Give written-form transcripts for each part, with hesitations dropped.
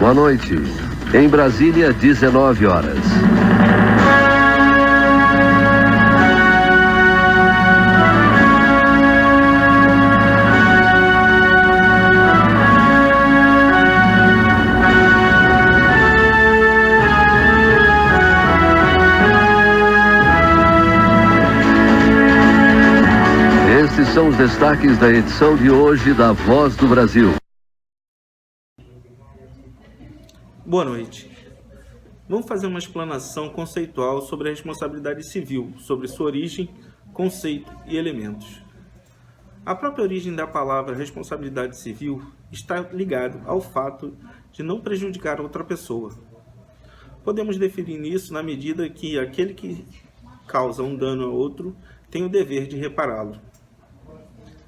Boa noite. Em Brasília, 19 horas. Estes são os destaques da edição de hoje da Voz do Brasil. Boa noite. Vamos fazer uma explanação conceitual sobre a responsabilidade civil, sobre sua origem, conceito e elementos. A própria origem da palavra responsabilidade civil está ligada ao fato de não prejudicar outra pessoa. Podemos definir isso na medida que aquele que causa um dano a outro tem o dever de repará-lo.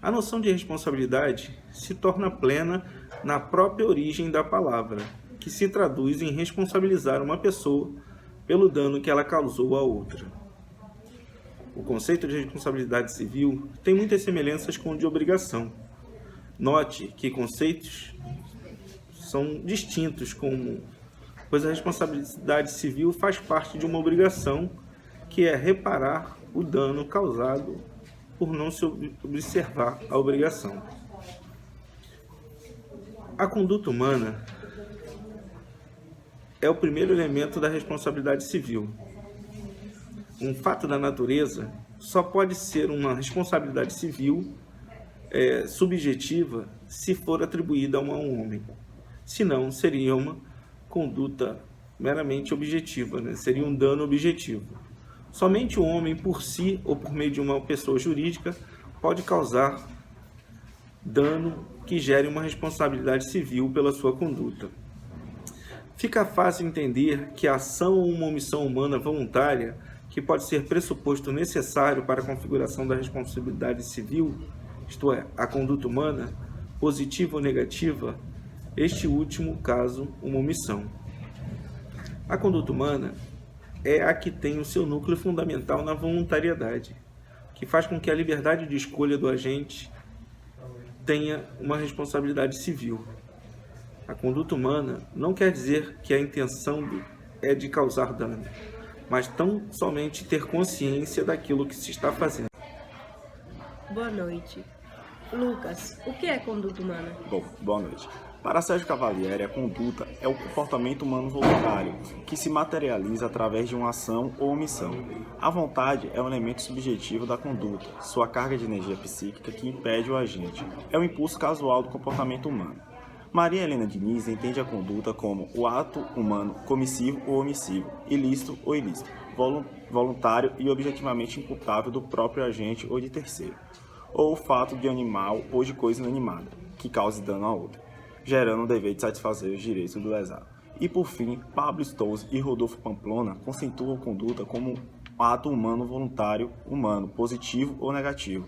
A noção de responsabilidade se torna plena na própria origem da palavra, que se traduz em responsabilizar uma pessoa pelo dano que ela causou a outra. O conceito de responsabilidade civil tem muitas semelhanças com o de obrigação. Note que conceitos são distintos, pois a responsabilidade civil faz parte de uma obrigação, que é reparar o dano causado por não se observar a obrigação. A conduta humana é o primeiro elemento da responsabilidade civil. Um fato da natureza só pode ser uma responsabilidade civil subjetiva se for atribuída a um homem. Senão, seria uma conduta meramente objetiva, seria um dano objetivo. Somente o homem por si ou por meio de uma pessoa jurídica pode causar dano que gere uma responsabilidade civil pela sua conduta. Fica fácil entender que a ação ou uma omissão humana voluntária, que pode ser pressuposto necessário para a configuração da responsabilidade civil, isto é, a conduta humana, positiva ou negativa, este último caso, uma omissão. A conduta humana é a que tem o seu núcleo fundamental na voluntariedade, que faz com que a liberdade de escolha do agente tenha uma responsabilidade civil. A conduta humana não quer dizer que a intenção é de causar dano, mas tão somente ter consciência daquilo que se está fazendo. Boa noite. Lucas, o que é conduta humana? Bom, boa noite. Para Sérgio Cavalieri, a conduta é o comportamento humano voluntário, que se materializa através de uma ação ou omissão. A vontade é um elemento subjetivo da conduta, sua carga de energia psíquica que impede o agente. É o impulso casual do comportamento humano. Maria Helena Diniz entende a conduta como o ato humano comissivo ou omissivo, ilícito ou ilícito, voluntário e objetivamente imputável do próprio agente ou de terceiro, ou o fato de animal ou de coisa inanimada, que cause dano a outra, gerando o dever de satisfazer os direitos do lesado. E por fim, Pablo Stolz e Rodolfo Pamplona conceituam a conduta como um ato humano voluntário, humano, positivo ou negativo,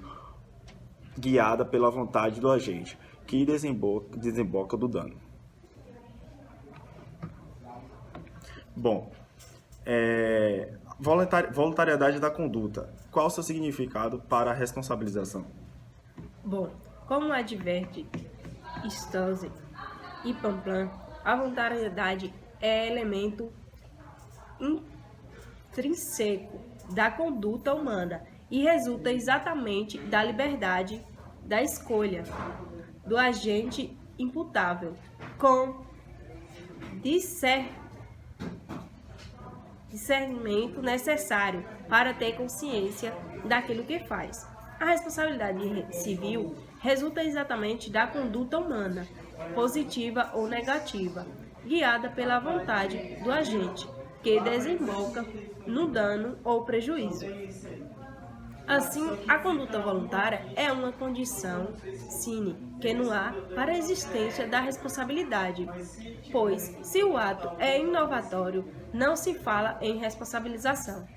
guiada pela vontade do agente, que desemboca do dano. Bom, voluntariedade da conduta. Qual o seu significado para a responsabilização? Bom, como adverte Stolz e Pamplona, a voluntariedade é elemento intrínseco da conduta humana e resulta exatamente da liberdade da escolha do agente imputável, com discernimento necessário para ter consciência daquilo que faz. A responsabilidade civil resulta exatamente da conduta humana, positiva ou negativa, guiada pela vontade do agente, que desemboca no dano ou prejuízo. Assim, a conduta voluntária é uma condição sine qua non para a existência da responsabilidade, pois, se o ato é inovatório, não se fala em responsabilização.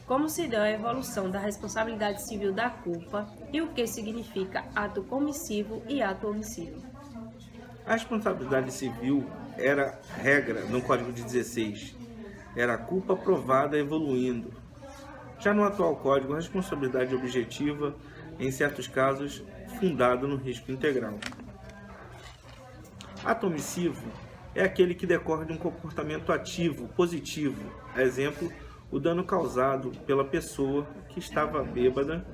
Como se deu a evolução da responsabilidade civil da culpa e o que significa ato comissivo e ato omissivo. A responsabilidade civil era regra no Código de 16, era a culpa provada evoluindo. Já no atual Código, a responsabilidade objetiva, em certos casos, fundada no risco integral. Ato omissivo é aquele que decorre de um comportamento ativo, positivo. Exemplo, o dano causado pela pessoa que estava bêbada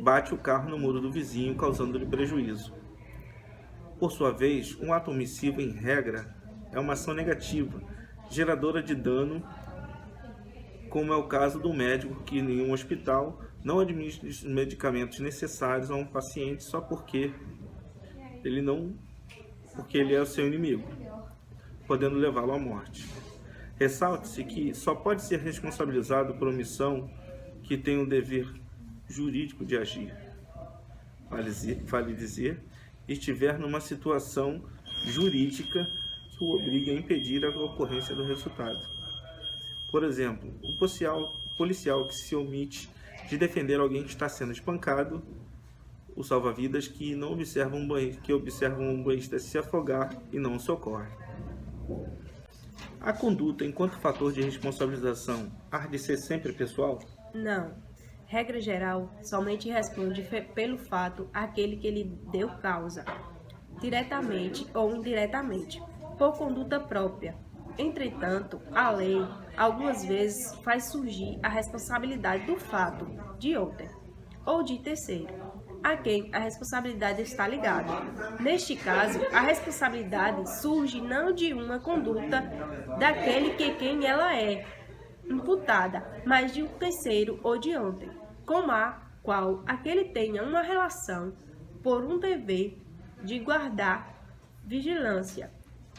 bate o carro no muro do vizinho, causando-lhe prejuízo. Por sua vez, um ato omissivo, em regra, é uma ação negativa, geradora de dano, como é o caso do médico que em um hospital não administra os medicamentos necessários a um paciente só porque ele é o seu inimigo, podendo levá-lo à morte. Ressalte-se que só pode ser responsabilizado por omissão que tem o dever jurídico de agir, vale dizer, estiver numa situação jurídica que o obrigue a impedir a ocorrência do resultado. Por exemplo, o policial que se omite de defender alguém que está sendo espancado, o salva-vidas que observa um banhista se afogar e não socorre. A conduta, enquanto fator de responsabilização, há de ser sempre pessoal? Não. Regra geral, somente responde pelo fato aquele que lhe deu causa, diretamente ou indiretamente, por conduta própria. Entretanto, a lei, algumas vezes, faz surgir a responsabilidade do fato de outrem, ou de terceiro, a quem a responsabilidade está ligada. Neste caso, a responsabilidade surge não de uma conduta daquele que quem ela é imputada, mas de um terceiro ou de outrem, com a qual aquele tenha uma relação por um dever de guardar vigilância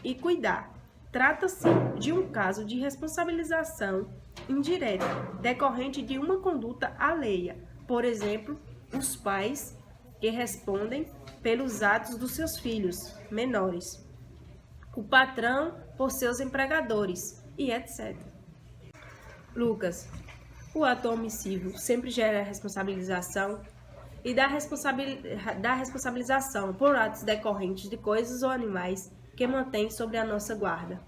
e cuidar. Trata-se de um caso de responsabilização indireta, decorrente de uma conduta alheia, por exemplo, os pais que respondem pelos atos dos seus filhos menores, o patrão por seus empregadores e etc. Lucas, o ato omissivo sempre gera responsabilização e da responsabilização por atos decorrentes de coisas ou animais que mantém sobre a nossa guarda.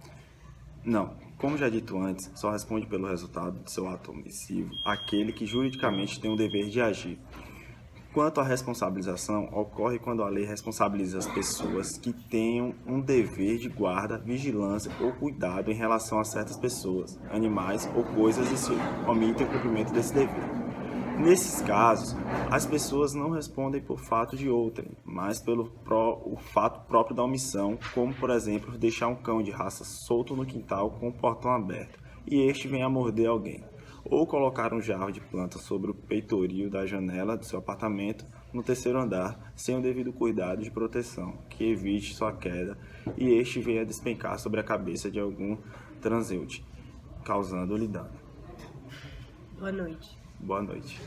Não. Como já dito antes, só responde pelo resultado de seu ato omissivo aquele que juridicamente tem o dever de agir. Quanto à responsabilização, ocorre quando a lei responsabiliza as pessoas que tenham um dever de guarda, vigilância ou cuidado em relação a certas pessoas, animais ou coisas e se omitem o cumprimento desse dever. Nesses casos, as pessoas não respondem por fato de outrem, mas pelo o fato próprio da omissão, como, por exemplo, deixar um cão de raça solto no quintal com o portão aberto e este vem a morder alguém, ou colocar um jarro de planta sobre o peitoril da janela do seu apartamento no terceiro andar sem o devido cuidado de proteção, que evite sua queda e este venha a despencar sobre a cabeça de algum transeunte, causando-lhe dano. Boa noite. Boa noite.